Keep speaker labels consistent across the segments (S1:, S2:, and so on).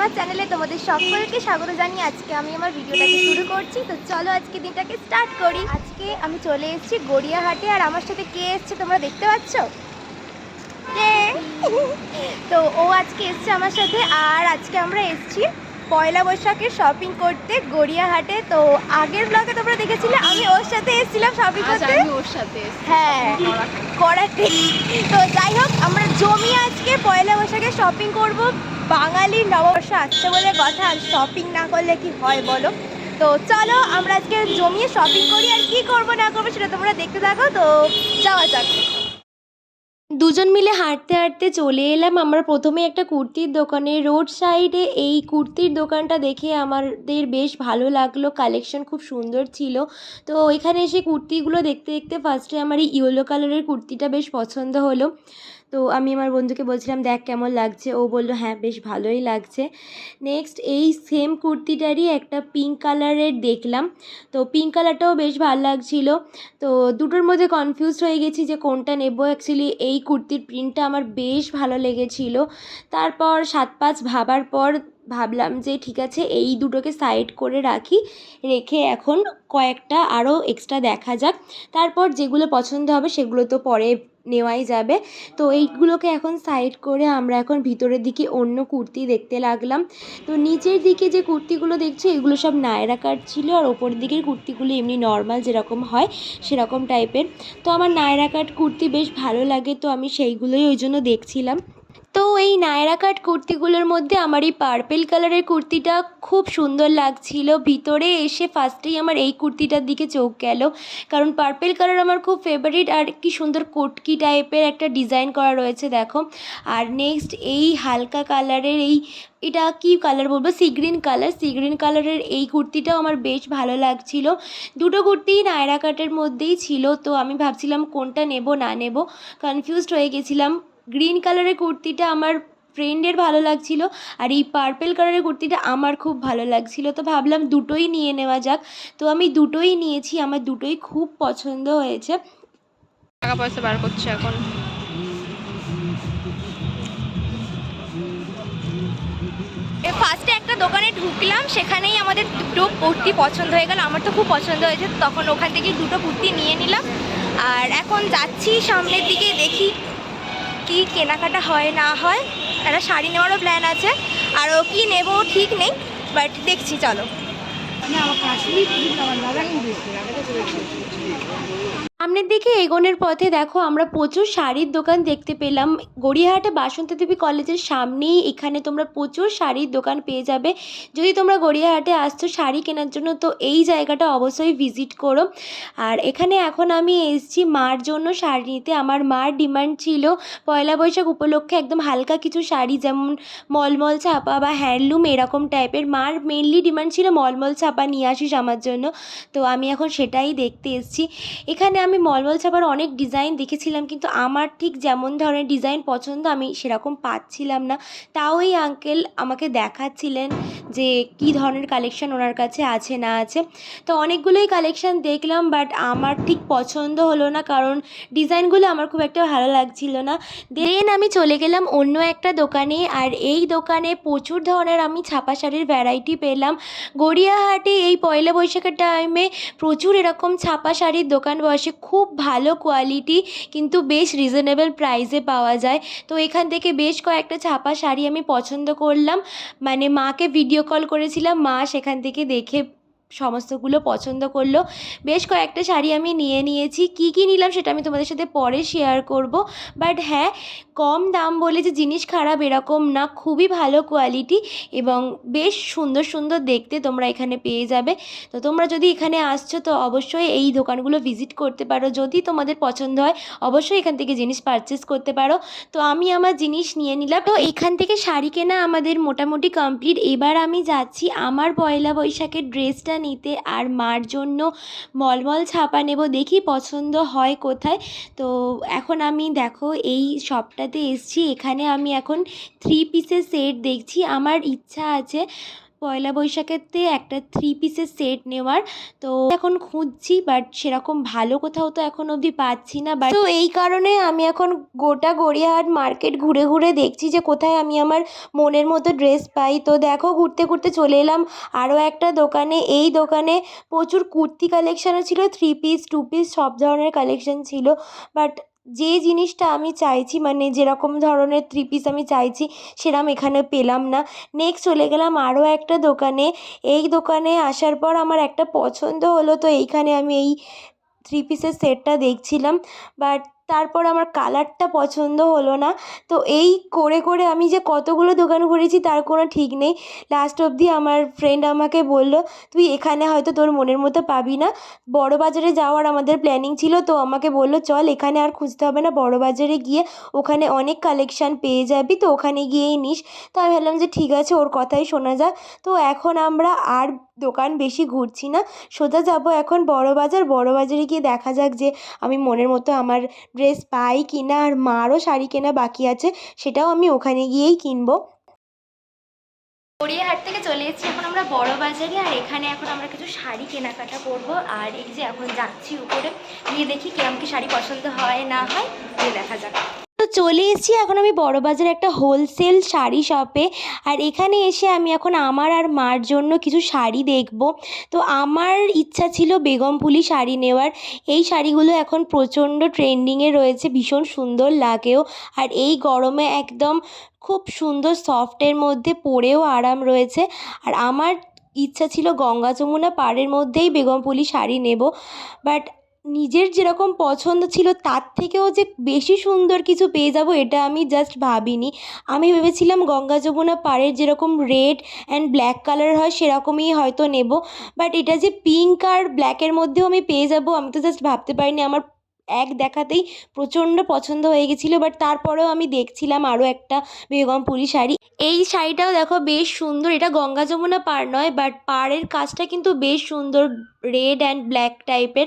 S1: আমার চ্যানেলে তোমাদের সকলকে স্বাগত জানিয়ে আজকে আমি আমার ভিডিওটাকে শুরু করছি। তো চলো আজকে দিনটাকে স্টার্ট করি। আজকে আমি চলে এসেছি গড়িয়াহাটে, আর আমার সাথে কে এসছে তোমরা দেখতে পাচ্ছ? কে? তো ও আজকে এসছে আমার সাথে, আর আজকে আমরা এসেছি পয়লা বৈশাখের শপিং করতে গড়িয়াহাটে। তো আগের ব্লগে তোমরা দেখেছিলে আমি ওর সাথে এসেছিলাম শপিং করতে।
S2: ওর সাথে
S1: হ্যাঁ, করাতে। তো যাই হোক, আমরা জমিয়ে আজকে পয়লা বৈশাখে শপিং করব। বাঙালির নববর্ষ আসছে বলে কথা, আর শপিং না করলে কি হয় বলো? তো চলো আমরা আজকে জমিয়ে শপিং করি, আর কি করব না করবো সেটা তোমরা দেখতে থাকো। তো যাওয়া যাক। দুজন মিলে হাঁটতে হাঁটতে চলে এলাম আমরা প্রথমে একটা কুর্তির দোকানে। রোড সাইডে এই কুর্তির দোকানটা দেখে আমাদের বেশ ভালো লাগলো, কালেকশন খুব সুন্দর ছিল। তো এখানে এসে কুর্তিগুলো দেখতে দেখতে ফার্স্টে আমার এই ইয়েলো কালারের কুর্তিটা বেশ পছন্দ হলো। তো আমি আমার বন্ধুকে বলছিলাম দেখ কেমন লাগছে, ও বললো হ্যাঁ বেশ ভালোই লাগছে। নেক্সট এই সেম কুর্তিটারই একটা পিঙ্ক কালারের দেখলাম, তো পিঙ্ক কালারটাও বেশ ভালো লাগছিলো। তো দুটোর মধ্যে কনফিউজড হয়ে গেছি যে কোনটা নেব। অ্যাকচুয়ালি এই কুর্তির প্রিন্টটা আমার বেশ ভালো লেগেছিলো। তারপর 7-5 ভাবার পর ভাবলাম যে ঠিক আছে এই দুটোকে সাইড করে রাখি, রেখে এখন কয়েকটা আরও এক্সট্রা দেখা যাক। তারপর যেগুলো পছন্দ হবে সেগুলো তো পরে নেওয়াই যাবে। তো এইগুলোকে এখন সাইড করে আমরা এখন ভিতরের দিকে অন্য কুর্তি দেখতে লাগলাম। তো নিচের দিকে যে কুর্তিগুলো দেখছি এগুলো সব নায়রা কাট ছিল, আর ওপরের দিকের কুর্তিগুলো এমনি নর্মাল যেরকম হয় সেরকম টাইপের। তো আমার নায়রা কাট কুর্তি বেশ ভালো লাগে, তো আমি সেইগুলোই ওই জন্য দেখছিলাম। তো এই নায়রা কাট কুর্তিগুলোর মধ্যে আমার এই পার্পেল কালারের কুর্তিটা খুব সুন্দর লাগছিল। ভিতরে এসে ফার্স্টেই আমার এই কুর্তিটার দিকে চোখ গেল, কারণ পার্পেল কালার আমার খুব ফেভারিট। আর কি সুন্দর কোটকি টাইপের একটা ডিজাইন করা রয়েছে দেখো। আর নেক্সট এই হালকা কালারের এটা কি কালার বলবো, সি গ্রিন কালারের এই কুর্তিটাও আমার বেশ ভালো লাগছিল। দুটো কুর্তিই নায়রা কাটের মধ্যেই ছিল, তো আমি ভাবছিলাম কোনটা নেব না নেব, কনফিউজড হয়ে গেছিলাম। গ্রিন কালারের কুর্তিটা আমার ফ্রেন্ডের ভালো লাগছিল, আর এই পার্পেল কালারের কুর্তিটা আমার খুব ভালো লাগছিল। তো ভাবলাম দুটোই নিয়ে নেওয়া যাক। তো আমি দুটোই নিয়েছি, আমার দুটোই খুব পছন্দ হয়েছে।
S2: টাকা পয়সা বার করছে এখন।
S1: ফার্স্টে একটা দোকানে ঢুকলাম, সেখানেই আমাদের দুটো কুর্তি পছন্দ হয়ে গেল। আমার তো খুব পছন্দ হয়েছে, তখন ওখান থেকে দুটো কুর্তি নিয়ে নিলাম। আর এখন যাচ্ছি সামনের দিকে, দেখি কি কেনাকাটা হয় না হয়। একটা শাড়ি নেওয়ারও প্ল্যান আছে, আরও কি নেব ঠিক নেই, বাট দেখছি চলো। সামনের দিকে এগোনোর পথে দেখো আমরা প্রচুর শাড়ির দোকান দেখতে পেলাম। গড়িয়াহাটে বাসন্তী দেবী কলেজের সামনেই এখানে তোমরা প্রচুর শাড়ির দোকান পেয়ে যাবে। যদি তোমরা গড়িয়াহাটে আসছো শাড়ি কেনার জন্য, তো এই জায়গাটা অবশ্যই ভিজিট করো। আর এখানে এখন আমি এসেছি মার জন্য শাড়ি নিতে। আমার মার ডিমান্ড ছিল পয়লা বৈশাখ উপলক্ষে একদম হালকা কিছু শাড়ি, যেমন মলমল ছাপা বা হ্যান্ডলুম এরকম টাইপের। মার মেনলি ডিমান্ড ছিল মলমল ছাপা নিয়ে আসিস আমার জন্য। তো আমি এখন সেটাই দেখতে এসেছি। এখানে আমি মলমল ছাপার অনেক ডিজাইন দেখেছিলাম, কিন্তু আমার ঠিক যেমন ধরনের ডিজাইন পছন্দ আমি সেরকম পাচ্ছিলাম না। তাও এই আঙ্কেল আমাকে দেখাচ্ছিলেন যে কী ধরনের কালেকশন ওনার কাছে আছে না আছে। তো অনেকগুলোই কালেকশন দেখলাম, বাট আমার ঠিক পছন্দ হলো না, কারণ ডিজাইনগুলো আমার খুব একটা ভালো লাগছিল না। দেন আমি চলে গেলাম অন্য একটা দোকানে, আর এই দোকানে প্রচুর ধরনের আমি ছাপা শাড়ির ভ্যারাইটি পেলাম। গড়িয়াহাটে এই পয়লা বৈশাখের টাইমে প্রচুর এরকম ছাপা শাড়ির দোকান বসে, খুব ভালো কোয়ালিটি, কিন্তু বেশ রিজনেবল প্রাইসে পাওয়া যায়। তো এখান থেকে বেশ কয়েকটা ছাপা শাড়ি আমি পছন্দ করলাম, মানে মাকে ভিডিও কল করেছিলাম, মা সেখান থেকে দেখে সমস্তগুলো পছন্দ করলো। বেশ কয়েকটা শাড়ি আমি নিয়ে নিয়েছি। কি কি নিলাম সেটা আমি তোমাদের সাথে পরে শেয়ার করব। বাট হ্যাঁ, কম দাম বলে যে জিনিস খারাপ এরকম না, খুবই ভালো কোয়ালিটি এবং বেশ সুন্দর সুন্দর দেখতে তোমরা এখানে পেয়ে যাবে। তো তোমরা যদি এখানে আসছো তো অবশ্যই এই দোকানগুলো ভিজিট করতে পারো। যদি তোমাদের পছন্দ হয় অবশ্যই এখান থেকে জিনিস পারচেস করতে পারো। তো আমি আমার জিনিস নিয়ে নিলাম। তো এখান থেকে শাড়ি কেনা আমাদের মোটামুটি কমপ্লিট। এবার আমি যাচ্ছি আমার পয়লা বৈশাখের ড্রেসটা নিতে, আর মার জন্য মলমল ছাপা নেব, দেখি পছন্দ হয় কোথায়। তো এখন আমি দেখো এই শপটাতে এসছি, এখানে আমি এখন 3 পিসের সেট দেখছি। আমার ইচ্ছা আছে পয়লা বৈশাখেতে একটা 3 পিসের সেট নেওয়ার। তো এখন খুঁজছি, বাট সেরকম ভালো কোথাও তো এখন অবধি পাচ্ছি না। বাট তো এই কারণে আমি এখন গোটা গড়িয়াহাট মার্কেট ঘুরে ঘুরে দেখছি যে কোথায় আমি আমার মনের মতো ড্রেস পাই। তো দেখো, ঘুরতে ঘুরতে চলে এলাম আরও একটা দোকানে। এই দোকানে প্রচুর কুর্তি কালেকশানও ছিল, 3 পিস 2 পিস সব ধরনের কালেকশান ছিল। বাট যে জিনিসটা আমি চাইছি, মানে যেরকম ধরনের 3 পিস আমি চাইছি, সেরকম এখানে পেলাম না। নেক্সট চলে গেলাম আরও একটা দোকানে। এই দোকানে আসার পর আমার একটা পছন্দ হলো, তো এইখানে আমি এই 3 পিসের সেটটা দেখছিলাম। বাট তারপর আমার কালারটা পছন্দ হলো না। তো এই করে করে আমি যে কতগুলো দোকান ঘুরেছি তার কোনো ঠিক নেই। লাস্ট অবধি আমার ফ্রেন্ড আমাকে বলল, তুই এখানে হয়তো তোর মনের মতো পাবি না। বড় বাজারে যাওয়ার আমাদের প্ল্যানিং ছিল, তো আমাকে বলল চল এখানে আর খুঁজতে হবে না, বড় বাজারে গিয়ে ওখানে অনেক কালেকশান পেয়ে যাবি, তো ওখানে গিয়েই নিস। তো আমি ভাবলাম যে ঠিক আছে, ওর কথাই শোনা যাক। তো এখন আমরা আর দোকান বেশি ঘুরছি না, সোজা যাব এখন বড় বাজার। বড় বাজারে গিয়ে দেখা যাক যে আমি মনের মতো আমার ড্রেস পাই কি না। আর মারও শাড়ি কেনা বাকি আছে, সেটাও আমি ওখানে গিয়েই কিনবো। গড়িয়াহাট থেকে চলে এসেছি এখন আমরা বড় বাজারে, আর এখানে এখন আমরা কিছু শাড়ি কেনাকাটা করব। আর এই যে এখন যাচ্ছি উপরে, গিয়ে দেখি কিরম কি শাড়ি পছন্দ হয় না হয়, গিয়ে দেখা যাক। তো চলে এসেছি এখন আমি বড়বাজার একটা হোলসেল শাড়ি শপে। আর এখানে এসে আমি এখন আমার আর মার জন্য কিছু শাড়ি দেখব। তো আমার ইচ্ছা ছিল বেগমপুলি শাড়ি নেওয়ার। এই শাড়িগুলো এখন প্রচণ্ড ট্রেন্ডিংয়ে রয়েছে, ভীষণ সুন্দর লাগেও। আর এই গরমে একদম খুব সুন্দর সফটের মধ্যে পরেও আরাম রয়েছে। আর আমার ইচ্ছা ছিল গঙ্গা যমুনা পাড়ের মধ্যেই বেগমপুলি শাড়ি নেব। বাট নিজের যেরকম পছন্দ ছিল তার থেকেও যে বেশি সুন্দর কিছু পেয়ে যাব, এটা আমি জাস্ট ভাবিনি। আমি ভেবেছিলাম গঙ্গা যমুনা পাড়ের যেরকম রেড অ্যান্ড ব্ল্যাক কালার হয় সেরকমই হয়তো নেব। বাট এটা যে পিঙ্ক আর ব্ল্যাকের মধ্যেও আমি পেয়ে যাব, আমি তো জাস্ট ভাবতে পারিনি। আমার এক দেখাতেই প্রচণ্ড পছন্দ হয়ে গেছিলো। বাট তারপরেও আমি দেখছিলাম আরও একটা বেগমপুরি শাড়ি। এই শাড়িটাও দেখো বেশ সুন্দর। এটা গঙ্গা যমুনা পাড় নয়, বাট পাড়ের কাজটা কিন্তু বেশ সুন্দর, রেড অ্যান্ড ব্ল্যাক টাইপের।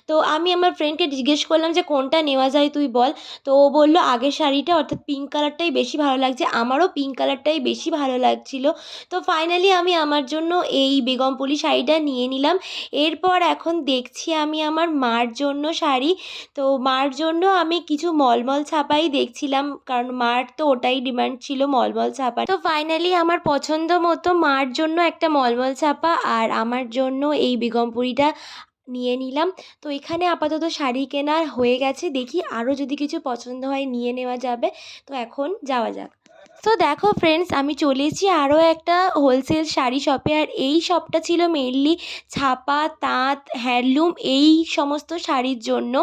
S1: তো আমি আমার ফ্রেন্ডকে জিজ্ঞেস করলাম যে কোনটা নেওয়া যায় তুই বল। তো ও বললো আগের শাড়িটা অর্থাৎ পিঙ্ক কালারটাই বেশি ভালো লাগছে। আমারও পিঙ্ক কালারটাই বেশি ভালো লাগছিল। তো ফাইনালি আমি আমার জন্য এই বেগমপুলি শাড়িটা নিয়ে নিলাম। এরপর এখন দেখছি আমি আমার মার জন্য শাড়ি। তো মার জন্য আমি কিছু মলমল ছাপাই দেখছিলাম, কারণ মার তো ওটাই ডিমান্ড ছিল, মলমল ছাপা। তো ফাইনালি আমার পছন্দ মতো মার জন্য একটা মলমল ছাপা আর আমার জন্য এই বেগমপুরিটা নিয়ে নিলাম। তো এখানে আপাতত শাড়ি কেনা হয়ে গেছে, দেখি আরও যদি কিছু পছন্দ হয় নিয়ে নেওয়া যাবে। তো এখন যাওয়া যাক। তো দেখো ফ্রেন্ডস, আমি চলে এসেছি আরও একটা হোলসেল শাড়ি শপে। আর এই শপটা ছিল মেনলি ছাপা, তাঁত, হ্যান্ডলুম এই সমস্ত শাড়ির জন্য।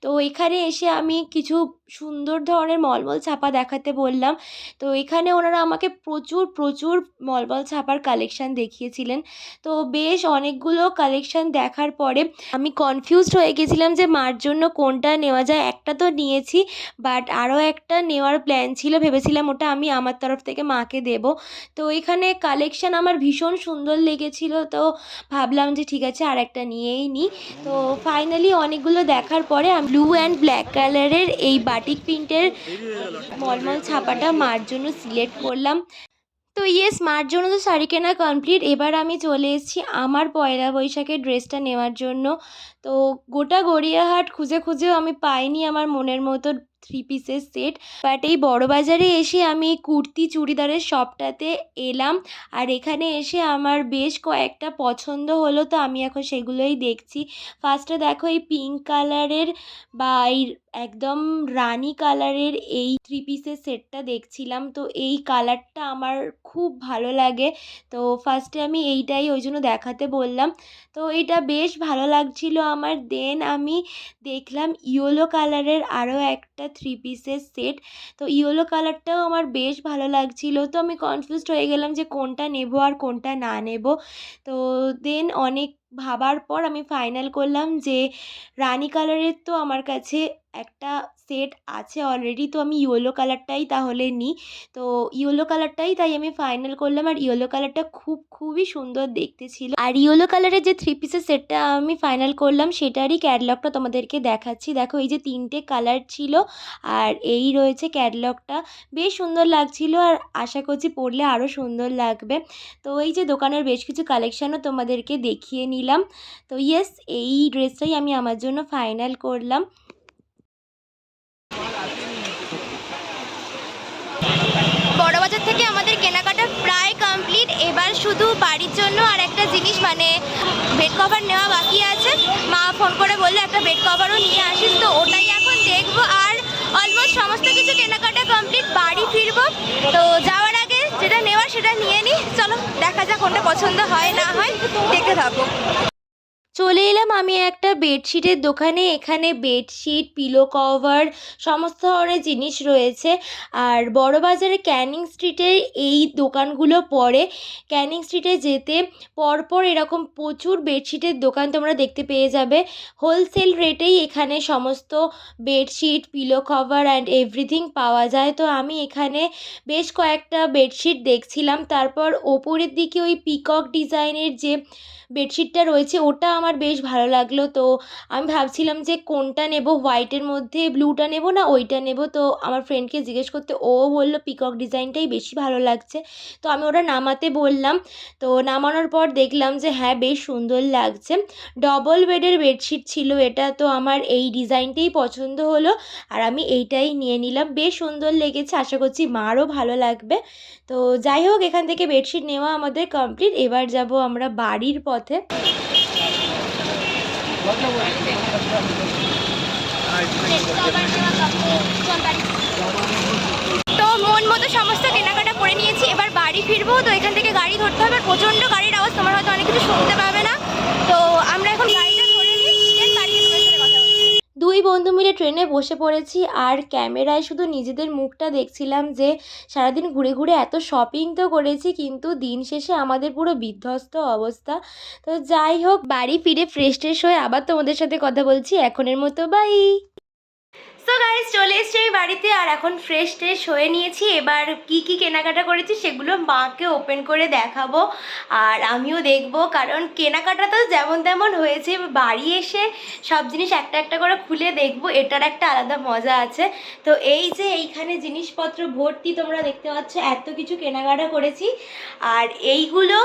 S1: তো এখানে এসে আমি কিছু সুন্দর ধরনের মলমল ছাপা দেখাতে বললাম। তো এখানে ওনারা আমাকে প্রচুর প্রচুর মলমল ছাপার কালেকশান দেখিয়েছিলেন। তো বেশ অনেকগুলো কালেকশান দেখার পরে আমি কনফিউজড হয়ে গেছিলাম যে মার জন্য কোনটা নেওয়া যায়। একটা তো নিয়েছি, বাট আরও একটা নেওয়ার প্ল্যান ছিল, ভেবেছিলাম ওটা আমি আমার তরফ থেকে মাকে দেব। তো এখানে কালেকশান আমার ভীষণ সুন্দর লেগেছিল, তো ভাবলাম যে ঠিক আছে আর একটা নিয়েই নিই। তো ফাইনালি অনেকগুলো দেখার পরে আমি ব্লু অ্যান্ড ব্ল্যাক কালারের এই বাটিক প্রিন্টের মলমল ছাপাটা মার জন্য সিলেক্ট করলাম। তো ইয়েস, মার জন্য তো শাড়ি কেনা কমপ্লিট। এবার আমি চলে এসেছি আমার পয়লা বৈশাখের ড্রেসটা নেওয়ার জন্য। তো গোটা গড়িয়াহাট খুঁজে খুঁজেও আমি পাইনি আমার মনের মতো 3 পিসের সেট। বাট এই বড়বাজারে এসে আমি কুর্তি চুড়িদারের শপটাতে এলাম। আর এখানে এসে আমার বেশ কয়েকটা পছন্দ হলো, তো আমি এখন সেগুলোই দেখছি। ফার্স্টে দেখো এই পিঙ্ক কালারের বা এই একদম রানি কালারের এই 3 পিসের সেটটা দেখছিলাম। তো এই কালারটা আমার খুব ভালো লাগে। তো ফার্স্টে আমি এইটাই ওই জন্য দেখাতে বললাম। তো এইটা বেশ ভালো লাগছিল আমার। দেন আমি দেখলাম ইয়েলো কালারের আরও একটা 3 পিসের সেট। তো ইয়েলো কালারটাও আমার বেশ ভালো লাগছিল। তো আমি কনফিউজড হয়ে গেলাম যে কোনটা নেব আর কোনটা না নেব। তো দেন অনেক ভাবার পর আমি ফাইনাল করলাম যে রানি কালারের তো আমার কাছে একটা সেট আছে অলরেডি, তো আমি ইয়েলো কালারটাই তাহলে নিই। তো ইয়েলো কালারটাই তাই আমি ফাইনাল করলাম। আর ইয়েলো কালারটা খুবই সুন্দর দেখতে ছিল। আর ইয়েলো কালারের যে 3 পিসের সেটটা আমি ফাইনাল করলাম সেটারই ক্যাটালগটা তোমাদেরকে দেখাচ্ছি। দেখো এই যে 3টে কালার ছিল আর এই রয়েছে ক্যাটালগটা। বেশ সুন্দর লাগছিল আর আশা করছি পরলে আরও সুন্দর লাগবে। তো এই যে দোকানের বেশ কিছু কালেকশানও তোমাদেরকে দেখিয়ে নিলাম। তো ইয়েস, এই ড্রেসটাই আমি আমার জন্য ফাইনাল করলাম। বড়বাজার থেকে আমাদের কেনাকাটা প্রায় কমপ্লিট। এবার শুধু বাড়ির জন্য আর একটা জিনিস মানে বেড কভার নেওয়া বাকি আছে। মা ফোন করে বললো একটা বেড কভারও নিয়ে আসিস, তো ওটাই এখন দেখবো। আর অলমোস্ট সমস্ত কিছু কেনাকাটা কমপ্লিট, বাড়ি ফিরবো। তো যাওয়ার আগে যেটা নেওয়ার সেটা নিয়ে নিই। চলো দেখা যাক কোনটা পছন্দ হয় না হয়, দেখতে থাকো। চলে এলাম আমি একটা বেডশিটের দোকানে। এখানে বেডশিট, পিলো কভার সমস্ত ধরনের জিনিস রয়েছে। আর বড়বাজারে ক্যানিং স্ট্রিটের এই দোকানগুলো পড়ে। ক্যানিং স্ট্রিটে যেতে পরপর এরকম প্রচুর বেডশিটের দোকান তোমরা দেখতে পেয়ে যাবে। হোলসেল রেটেই এখানে সমস্ত bedsheet, pillow cover and everything পাওয়া যায়। তো আমি এখানে বেশ কয়েকটা বেডশিট দেখছিলাম। তারপর ওপরের দিকে ওই পিকক ডিজাইনের যে বেডশিটটা রয়েছে ওটা আমার বেশ ভালো লাগলো। তো আমি ভাবছিলাম যে কোনটা নেব, হোয়াইটের মধ্যে ব্লুটা নেব না ওইটা নেব। তো আমার ফ্রেন্ডকে জিজ্ঞেস করতে ও বললো পিকক ডিজাইনটাই বেশি ভালো লাগছে। তো আমি ওটা নামাতে বললাম। তো নামানোর পর দেখলাম যে হ্যাঁ বেশ সুন্দর লাগছে। ডবল বেডের বেডশিট ছিল এটা, তো আমার এই ডিজাইনটাই পছন্দ হলো আর আমি এইটাই নিয়ে নিলাম। বেশ সুন্দর লেগেছে, আশা করছি মারও ভালো লাগবে। তো যাই হোক, এখান থেকে বেডশিট নেওয়া আমাদের কমপ্লিট। এবার যাব আমরা বাড়ির পথে। তো মন মতো সমস্ত কেনাকাটা করে নিয়েছি, এবার বাড়ি ফিরবো। তো এখান থেকে গাড়ি ধরতে হবে, প্রচণ্ড গাড়ির আওয়াজ, তোমরা হয়তো অনেক কিছু শুনতে পাবে না। তো আমরা এখন গাড়িটা ধরে নিই, দেন বাড়িতে তোমার সাথে কথা বলছি। দুই বন্ধু মিলে ট্রেনে বসে পড়েছি আর ক্যামেরায় শুধু নিজেদের মুখটা দেখছিলাম যে সারাদিন ঘুরে ঘুরে এত শপিং তো করেছি, কিন্তু দিন শেষে আমাদের পুরো বিধ্বস্ত অবস্থা। তো যাই হোক, বাড়ি ফিরে ফ্রেশ ট্রেশ হয়ে আবার তোমাদের সাথে কথা বলছি। এখনের মতো বাই। সো গাইস, চলে এসছি আমি বাড়িতে আর এখন ফ্রেশ ট্রেশ হয়ে নিয়েছি। এবার কি কি কেনাকাটা করেছি সেগুলো মাকে ওপেন করে দেখাবো আর আমিও দেখবো, কারণ কেনাকাটা তো যেমন তেমন হয়েছে, বাড়ি এসে সব জিনিস একটা একটা করে খুলে দেখবো, এটার একটা আলাদা মজা আছে। তো এই যে এইখানে জিনিসপত্র ভর্তি তোমরা দেখতে পাচ্ছ, এত কিছু কেনাকাটা করেছি। আর এইগুলো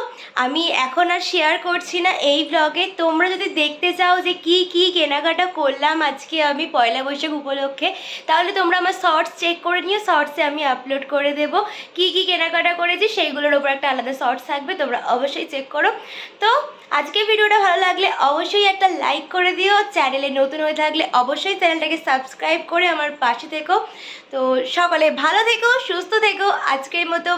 S1: আমি এখন আর শেয়ার করছি না এই ব্লগে। তোমরা যদি দেখতে চাও যে কি কি কেনাকাটা করলাম আজকে আমি পয়লা বৈশাখ উপলক্ষে, তাহলে তোমরা আমার শর্টস চেক করে নিও। শর্টসে আমি আপলোড করে দেবো কি কি কেনাকাটা করেছি, সেইগুলোর ওপর একটা আলাদা শর্টস থাকবে, তোমরা অবশ্যই চেক করো। তো আজকে ভিডিওটা ভালো লাগলে অবশ্যই একটা লাইক করে দিও। চ্যানেলে নতুন হয়ে থাকলে অবশ্যই চ্যানেলটাকে সাবস্ক্রাইব করে আমার পাশে থেকো। তো সকলে ভালো থেকো, সুস্থ থেকো। আজকের মতো